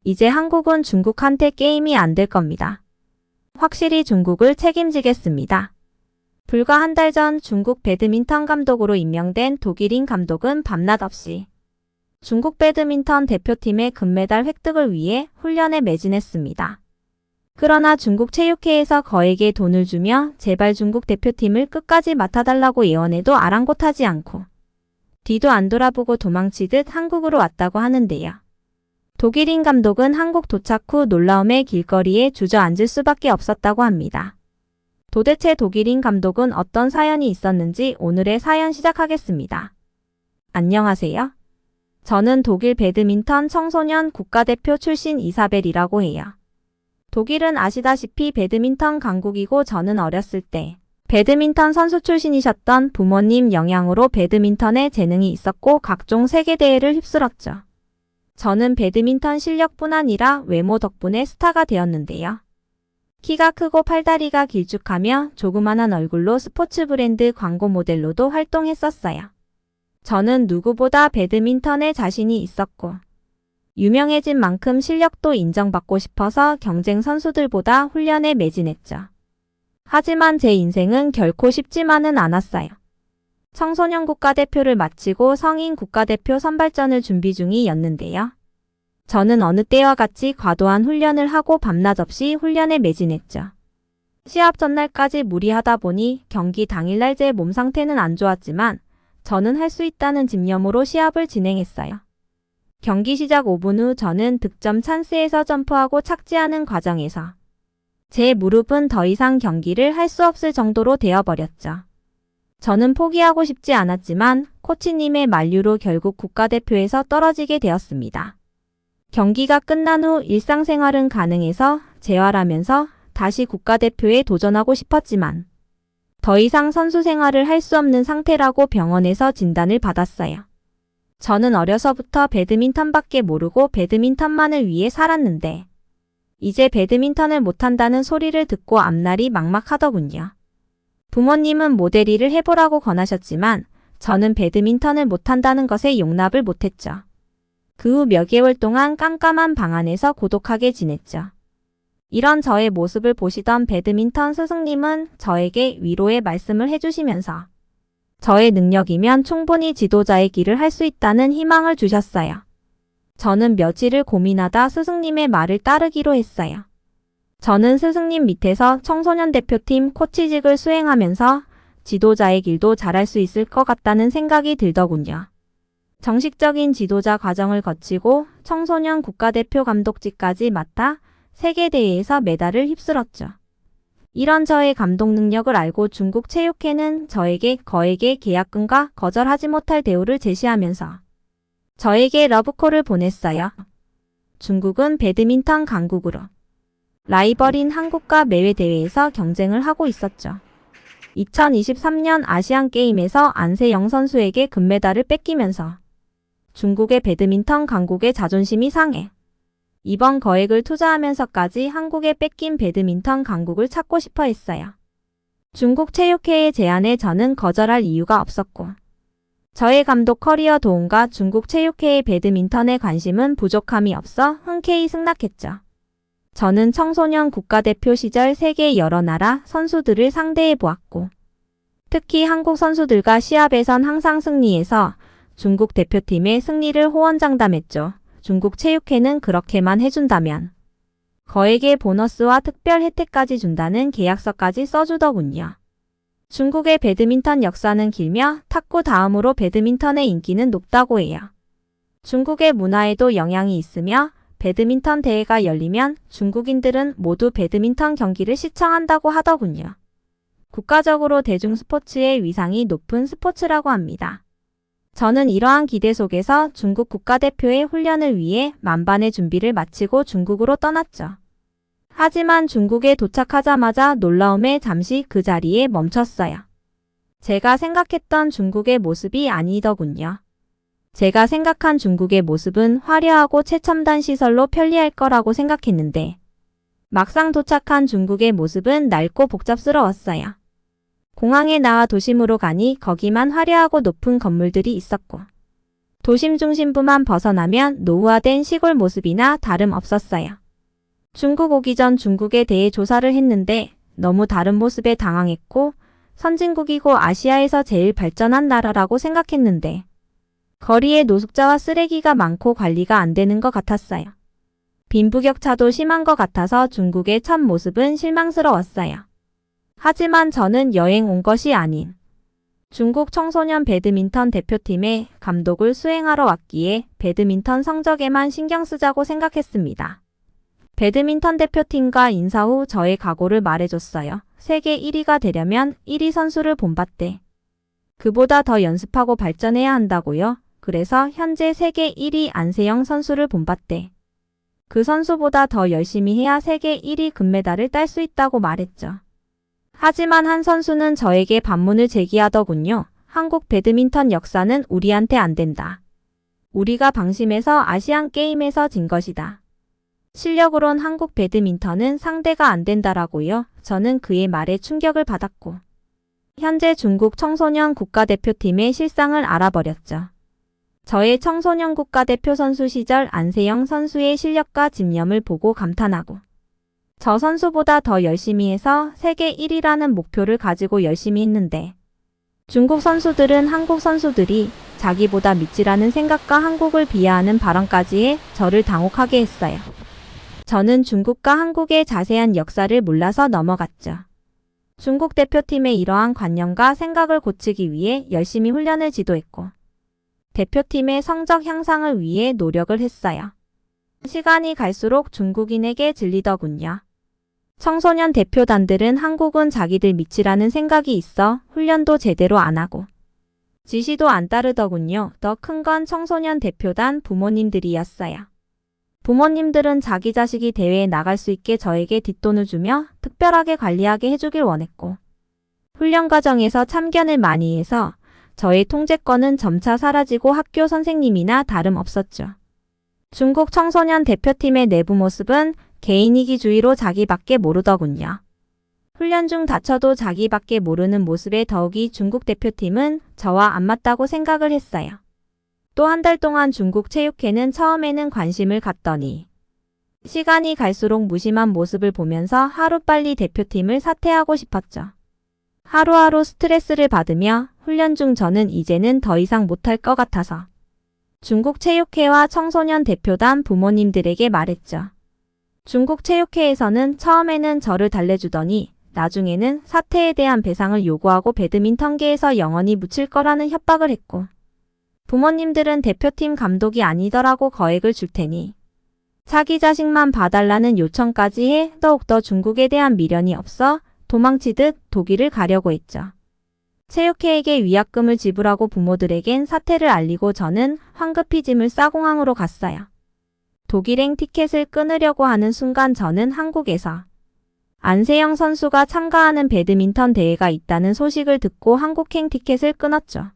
이제 한국은 중국한테 게임이 안 될 겁니다. 확실히 중국을 책임지겠습니다. 불과 한 달 전 중국 배드민턴 감독으로 임명된 독일인 감독은 밤낮 없이 중국 배드민턴 대표팀의 금메달 획득을 위해 훈련에 매진했습니다. 그러나 중국 체육회에서 거액의 돈을 주며 제발 중국 대표팀을 끝까지 맡아달라고 예언해도 아랑곳하지 않고 뒤도 안 돌아보고 도망치듯 한국으로 왔다고 하는데요. 독일인 감독은 한국 도착 후 놀라움에 길거리에 주저앉을 수밖에 없었다고 합니다. 도대체 독일인 감독은 어떤 사연이 있었는지 오늘의 사연 시작하겠습니다. 안녕하세요. 저는 독일 배드민턴 청소년 국가대표 출신 이사벨이라고 해요. 독일은 아시다시피 배드민턴 강국이고 저는 어렸을 때 배드민턴 선수 출신이셨던 부모님 영향으로 배드민턴에 재능이 있었고 각종 세계대회를 휩쓸었죠. 저는 배드민턴 실력뿐 아니라 외모 덕분에 스타가 되었는데요. 키가 크고 팔다리가 길쭉하며 조그만한 얼굴로 스포츠 브랜드 광고 모델로도 활동했었어요. 저는 누구보다 배드민턴에 자신이 있었고 유명해진 만큼 실력도 인정받고 싶어서 경쟁 선수들보다 훈련에 매진했죠. 하지만 제 인생은 결코 쉽지만은 않았어요. 청소년 국가대표를 마치고 성인 국가대표 선발전을 준비 중이었는데요. 저는 어느 때와 같이 과도한 훈련을 하고 밤낮 없이 훈련에 매진했죠. 시합 전날까지 무리하다 보니 경기 당일날 제 몸 상태는 안 좋았지만 저는 할 수 있다는 집념으로 시합을 진행했어요. 경기 시작 5분 후 저는 득점 찬스에서 점프하고 착지하는 과정에서 제 무릎은 더 이상 경기를 할 수 없을 정도로 되어버렸죠. 저는 포기하고 싶지 않았지만 코치님의 만류로 결국 국가대표에서 떨어지게 되었습니다. 경기가 끝난 후 일상생활은 가능해서 재활하면서 다시 국가대표에 도전하고 싶었지만 더 이상 선수 생활을 할 수 없는 상태라고 병원에서 진단을 받았어요. 저는 어려서부터 배드민턴밖에 모르고 배드민턴만을 위해 살았는데 이제 배드민턴을 못한다는 소리를 듣고 앞날이 막막하더군요. 부모님은 모델 일을 해보라고 권하셨지만 저는 배드민턴을 못한다는 것에 용납을 못했죠. 그 후 몇 개월 동안 깜깜한 방 안에서 고독하게 지냈죠. 이런 저의 모습을 보시던 배드민턴 스승님은 저에게 위로의 말씀을 해주시면서 저의 능력이면 충분히 지도자의 길을 할 수 있다는 희망을 주셨어요. 저는 며칠을 고민하다 스승님의 말을 따르기로 했어요. 저는 스승님 밑에서 청소년 대표팀 코치직을 수행하면서 지도자의 길도 잘할 수 있을 것 같다는 생각이 들더군요. 정식적인 지도자 과정을 거치고 청소년 국가대표 감독직까지 맡아 세계대회에서 메달을 휩쓸었죠. 이런 저의 감독 능력을 알고 중국 체육회는 저에게 거액의 계약금과 거절하지 못할 대우를 제시하면서 저에게 러브콜을 보냈어요. 중국은 배드민턴 강국으로 라이벌인 한국과 매회 대회에서 경쟁을 하고 있었죠. 2023년 아시안게임에서 안세영 선수에게 금메달을 뺏기면서 중국의 배드민턴 강국의 자존심이 상해 이번 거액을 투자하면서까지 한국에 뺏긴 배드민턴 강국을 찾고 싶어 했어요. 중국 체육회의 제안에 저는 거절할 이유가 없었고 저의 감독 커리어 도움과 중국 체육회의 배드민턴에 관심은 부족함이 없어 흔쾌히 승낙했죠. 저는 청소년 국가대표 시절 세계 여러 나라 선수들을 상대해 보았고 특히 한국 선수들과 시합에선 항상 승리해서 중국 대표팀의 승리를 호언장담했죠. 중국 체육회는 그렇게만 해준다면 거액의 보너스와 특별 혜택까지 준다는 계약서까지 써주더군요. 중국의 배드민턴 역사는 길며 탁구 다음으로 배드민턴의 인기는 높다고 해요. 중국의 문화에도 영향이 있으며 배드민턴 대회가 열리면 중국인들은 모두 배드민턴 경기를 시청한다고 하더군요. 국가적으로 대중 스포츠의 위상이 높은 스포츠라고 합니다. 저는 이러한 기대 속에서 중국 국가대표의 훈련을 위해 만반의 준비를 마치고 중국으로 떠났죠. 하지만 중국에 도착하자마자 놀라움에 잠시 그 자리에 멈췄어요. 제가 생각했던 중국의 모습이 아니더군요. 제가 생각한 중국의 모습은 화려하고 최첨단 시설로 편리할 거라고 생각했는데 막상 도착한 중국의 모습은 낡고 복잡스러웠어요. 공항에 나와 도심으로 가니 거기만 화려하고 높은 건물들이 있었고 도심 중심부만 벗어나면 노후화된 시골 모습이나 다름없었어요. 중국 오기 전 중국에 대해 조사를 했는데 너무 다른 모습에 당황했고 선진국이고 아시아에서 제일 발전한 나라라고 생각했는데 거리에 노숙자와 쓰레기가 많고 관리가 안 되는 것 같았어요. 빈부격차도 심한 것 같아서 중국의 첫 모습은 실망스러웠어요. 하지만 저는 여행 온 것이 아닌 중국 청소년 배드민턴 대표팀의 감독을 수행하러 왔기에 배드민턴 성적에만 신경 쓰자고 생각했습니다. 배드민턴 대표팀과 인사 후 저의 각오를 말해줬어요. 세계 1위가 되려면 1위 선수를 본받되 그보다 더 연습하고 발전해야 한다고요. 그래서 현재 세계 1위 안세영 선수를 본받되 그 선수보다 더 열심히 해야 세계 1위 금메달을 딸 수 있다고 말했죠. 하지만 한 선수는 저에게 반문을 제기하더군요. 한국 배드민턴 역사는 우리한테 안 된다. 우리가 방심해서 아시안 게임에서 진 것이다. 실력으론 한국 배드민턴은 상대가 안 된다라고요. 저는 그의 말에 충격을 받았고 현재 중국 청소년 국가대표팀의 실상을 알아버렸죠. 저의 청소년 국가대표 선수 시절 안세영 선수의 실력과 집념을 보고 감탄하고 저 선수보다 더 열심히 해서 세계 1위라는 목표를 가지고 열심히 했는데 중국 선수들은 한국 선수들이 자기보다 밑이라는 생각과 한국을 비하하는 발언까지 해 저를 당혹하게 했어요. 저는 중국과 한국의 자세한 역사를 몰라서 넘어갔죠. 중국 대표팀의 이러한 관념과 생각을 고치기 위해 열심히 훈련을 지도했고 대표팀의 성적 향상을 위해 노력을 했어요. 시간이 갈수록 중국인에게 질리더군요. 청소년 대표단들은 한국은 자기들 밑이라는 생각이 있어 훈련도 제대로 안 하고 지시도 안 따르더군요. 더 큰 건 청소년 대표단 부모님들이었어요. 부모님들은 자기 자식이 대회에 나갈 수 있게 저에게 뒷돈을 주며 특별하게 관리하게 해주길 원했고 훈련 과정에서 참견을 많이 해서 저의 통제권은 점차 사라지고 학교 선생님이나 다름없었죠. 중국 청소년 대표팀의 내부 모습은 개인이기주의로 자기밖에 모르더군요. 훈련 중 다쳐도 자기밖에 모르는 모습에 더욱이 중국 대표팀은 저와 안 맞다고 생각을 했어요. 또 한 달 동안 중국 체육회는 처음에는 관심을 갖더니 시간이 갈수록 무심한 모습을 보면서 하루빨리 대표팀을 사퇴하고 싶었죠. 하루하루 스트레스를 받으며 훈련 중 저는 이제는 더 이상 못할 것 같아서 중국 체육회와 청소년 대표단 부모님들에게 말했죠. 중국 체육회에서는 처음에는 저를 달래주더니 나중에는 사퇴에 대한 배상을 요구하고 배드민턴계에서 영원히 묻힐 거라는 협박을 했고 부모님들은 대표팀 감독이 아니더라고 거액을 줄 테니 자기 자식만 봐달라는 요청까지 해 더욱더 중국에 대한 미련이 없어 도망치듯 독일을 가려고 했죠. 체육회에게 위약금을 지불하고 부모들에겐 사퇴를 알리고 저는 황급히 짐을 싸 공항으로 갔어요. 독일행 티켓을 끊으려고 하는 순간 저는 한국에서 안세영 선수가 참가하는 배드민턴 대회가 있다는 소식을 듣고 한국행 티켓을 끊었죠.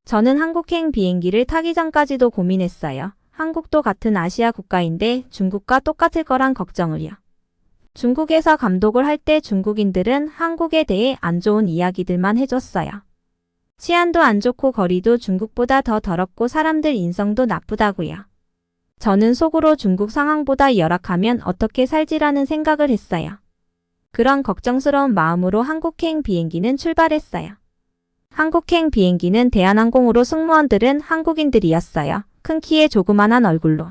저는 한국행 비행기를 타기 전까지도 고민했어요. 한국도 같은 아시아 국가인데 중국과 똑같을 거란 걱정을요. 중국에서 감독을 할 때 중국인들은 한국에 대해 안 좋은 이야기들만 해줬어요. 치안도 안 좋고 거리도 중국보다 더 더럽고 사람들 인성도 나쁘다고요. 저는 속으로 중국 상황보다 열악하면 어떻게 살지라는 생각을 했어요. 그런 걱정스러운 마음으로 한국행 비행기는 출발했어요. 한국행 비행기는 대한항공으로 승무원들은 한국인들이었어요. 큰 키에 조그만한 얼굴로.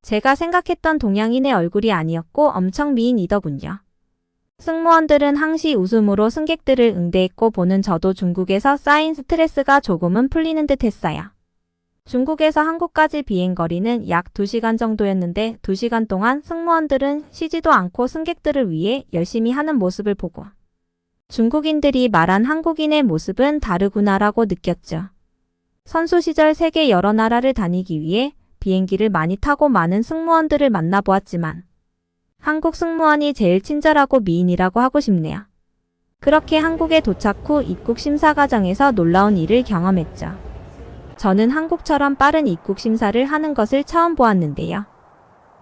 제가 생각했던 동양인의 얼굴이 아니었고 엄청 미인이더군요. 승무원들은 항시 웃음으로 승객들을 응대했고 보는 저도 중국에서 쌓인 스트레스가 조금은 풀리는 듯 했어요. 중국에서 한국까지 비행거리는 약 2시간 정도였는데 2시간 동안 승무원들은 쉬지도 않고 승객들을 위해 열심히 하는 모습을 보고 중국인들이 말한 한국인의 모습은 다르구나라고 느꼈죠. 선수 시절 세계 여러 나라를 다니기 위해 비행기를 많이 타고 많은 승무원들을 만나보았지만 한국 승무원이 제일 친절하고 미인이라고 하고 싶네요. 그렇게 한국에 도착 후 입국 심사 과정에서 놀라운 일을 경험했죠. 저는 한국처럼 빠른 입국 심사를 하는 것을 처음 보았는데요.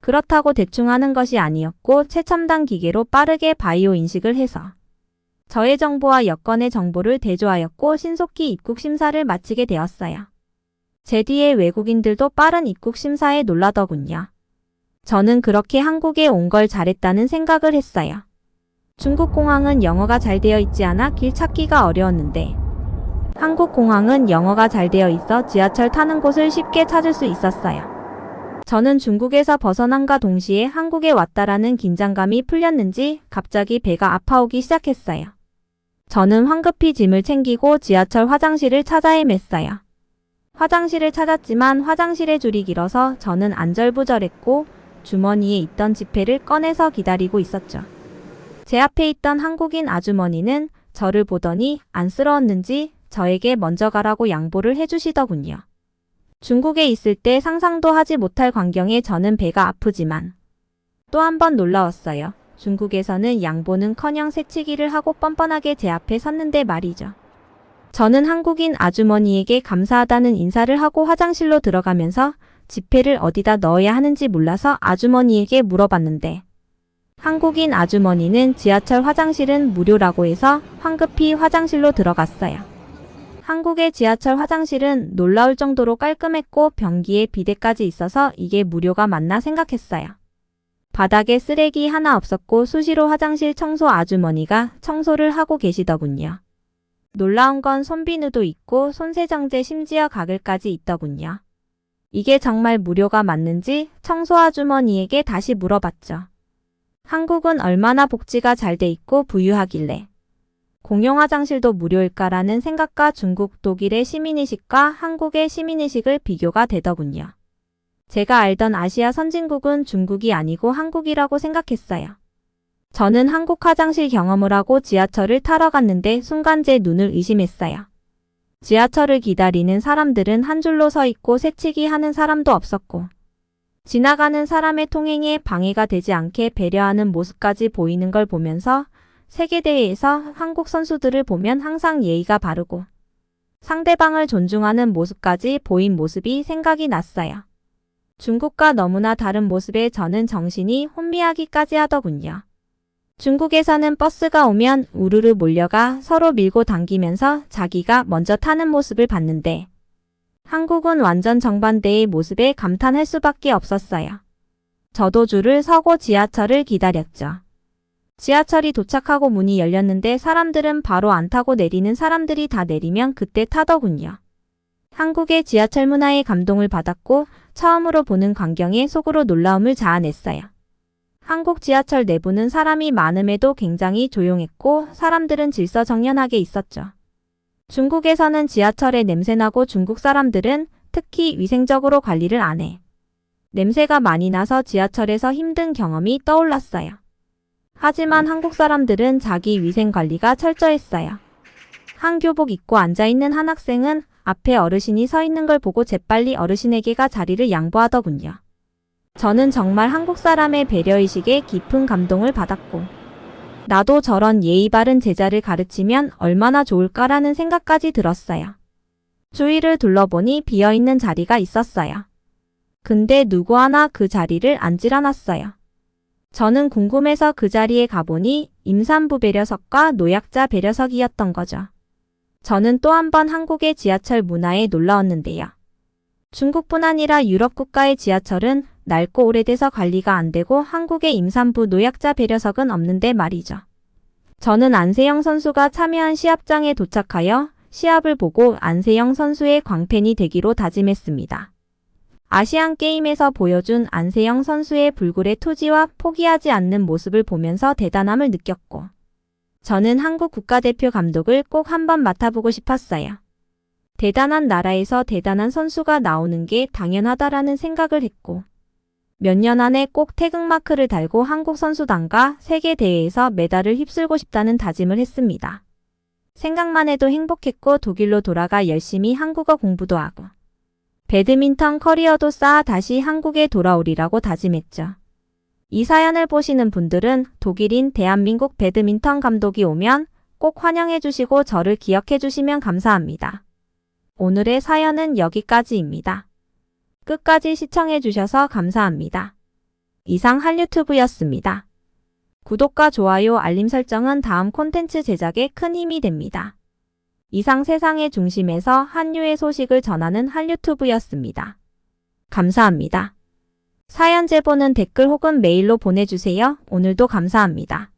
그렇다고 대충 하는 것이 아니었고 최첨단 기계로 빠르게 바이오 인식을 해서 저의 정보와 여권의 정보를 대조하였고 신속히 입국 심사를 마치게 되었어요. 제 뒤에 외국인들도 빠른 입국 심사에 놀라더군요. 저는 그렇게 한국에 온 걸 잘했다는 생각을 했어요. 중국 공항은 영어가 잘 되어 있지 않아 길 찾기가 어려웠는데 한국 공항은 영어가 잘 되어 있어 지하철 타는 곳을 쉽게 찾을 수 있었어요. 저는 중국에서 벗어남과 동시에 한국에 왔다라는 긴장감이 풀렸는지 갑자기 배가 아파오기 시작했어요. 저는 황급히 짐을 챙기고 지하철 화장실을 찾아 헤맸어요. 화장실을 찾았지만 화장실의 줄이 길어서 저는 안절부절했고 주머니에 있던 지폐를 꺼내서 기다리고 있었죠. 제 앞에 있던 한국인 아주머니는 저를 보더니 안쓰러웠는지 저에게 먼저 가라고 양보를 해주시더군요. 중국에 있을 때 상상도 하지 못할 광경에 저는 배가 아프지만 또 한 번 놀라웠어요. 중국에서는 양보는커녕 새치기를 하고 뻔뻔하게 제 앞에 섰는데 말이죠. 저는 한국인 아주머니에게 감사하다는 인사를 하고 화장실로 들어가면서 지폐를 어디다 넣어야 하는지 몰라서 아주머니에게 물어봤는데 한국인 아주머니는 지하철 화장실은 무료라고 해서 황급히 화장실로 들어갔어요. 한국의 지하철 화장실은 놀라울 정도로 깔끔했고 변기에 비데까지 있어서 이게 무료가 맞나 생각했어요. 바닥에 쓰레기 하나 없었고 수시로 화장실 청소 아주머니가 청소를 하고 계시더군요. 놀라운 건 손비누도 있고 손세정제 심지어 가글까지 있더군요. 이게 정말 무료가 맞는지 청소 아주머니에게 다시 물어봤죠. 한국은 얼마나 복지가 잘 돼 있고 부유하길래 공용 화장실도 무료일까라는 생각과 중국, 독일의 시민의식과 한국의 시민의식을 비교가 되더군요. 제가 알던 아시아 선진국은 중국이 아니고 한국이라고 생각했어요. 저는 한국 화장실 경험을 하고 지하철을 타러 갔는데 순간 제 눈을 의심했어요. 지하철을 기다리는 사람들은 한 줄로 서 있고 새치기 하는 사람도 없었고 지나가는 사람의 통행에 방해가 되지 않게 배려하는 모습까지 보이는 걸 보면서 세계대회에서 한국 선수들을 보면 항상 예의가 바르고 상대방을 존중하는 모습까지 보인 모습이 생각이 났어요. 중국과 너무나 다른 모습에 저는 정신이 혼미하기까지 하더군요. 중국에서는 버스가 오면 우르르 몰려가 서로 밀고 당기면서 자기가 먼저 타는 모습을 봤는데 한국은 완전 정반대의 모습에 감탄할 수밖에 없었어요. 저도 줄을 서고 지하철을 기다렸죠. 지하철이 도착하고 문이 열렸는데 사람들은 바로 안 타고 내리는 사람들이 다 내리면 그때 타더군요. 한국의 지하철 문화에 감동을 받았고 처음으로 보는 광경에 속으로 놀라움을 자아냈어요. 한국 지하철 내부는 사람이 많음에도 굉장히 조용했고 사람들은 질서정연하게 있었죠. 중국에서는 지하철에 냄새나고 중국 사람들은 특히 위생적으로 관리를 안 해. 냄새가 많이 나서 지하철에서 힘든 경험이 떠올랐어요. 하지만 한국 사람들은 자기 위생 관리가 철저했어요. 한 교복 입고 앉아있는 한 학생은 앞에 어르신이 서 있는 걸 보고 재빨리 어르신에게가 자리를 양보하더군요. 저는 정말 한국 사람의 배려의식에 깊은 감동을 받았고 나도 저런 예의 바른 제자를 가르치면 얼마나 좋을까라는 생각까지 들었어요. 주위를 둘러보니 비어있는 자리가 있었어요. 근데 누구 하나 그 자리를 앉질 않았어요. 저는 궁금해서 그 자리에 가보니 임산부 배려석과 노약자 배려석이었던 거죠. 저는 또 한 번 한국의 지하철 문화에 놀라웠는데요. 중국뿐 아니라 유럽 국가의 지하철은 낡고 오래돼서 관리가 안 되고 한국의 임산부 노약자 배려석은 없는데 말이죠. 저는 안세영 선수가 참여한 시합장에 도착하여 시합을 보고 안세영 선수의 광팬이 되기로 다짐했습니다. 아시안게임에서 보여준 안세영 선수의 불굴의 투지와 포기하지 않는 모습을 보면서 대단함을 느꼈고 저는 한국 국가대표 감독을 꼭 한번 맡아보고 싶었어요. 대단한 나라에서 대단한 선수가 나오는 게 당연하다라는 생각을 했고 몇 년 안에 꼭 태극마크를 달고 한국 선수단과 세계대회에서 메달을 휩쓸고 싶다는 다짐을 했습니다. 생각만 해도 행복했고 독일로 돌아가 열심히 한국어 공부도 하고 배드민턴 커리어도 쌓아 다시 한국에 돌아오리라고 다짐했죠. 이 사연을 보시는 분들은 독일인 대한민국 배드민턴 감독이 오면 꼭 환영해 주시고 저를 기억해 주시면 감사합니다. 오늘의 사연은 여기까지입니다. 끝까지 시청해 주셔서 감사합니다. 이상 한유튜브였습니다. 구독과 좋아요, 알림 설정은 다음 콘텐츠 제작에 큰 힘이 됩니다. 이상 세상의 중심에서 한류의 소식을 전하는 한류투브였습니다. 감사합니다. 사연 제보는 댓글 혹은 메일로 보내주세요. 오늘도 감사합니다.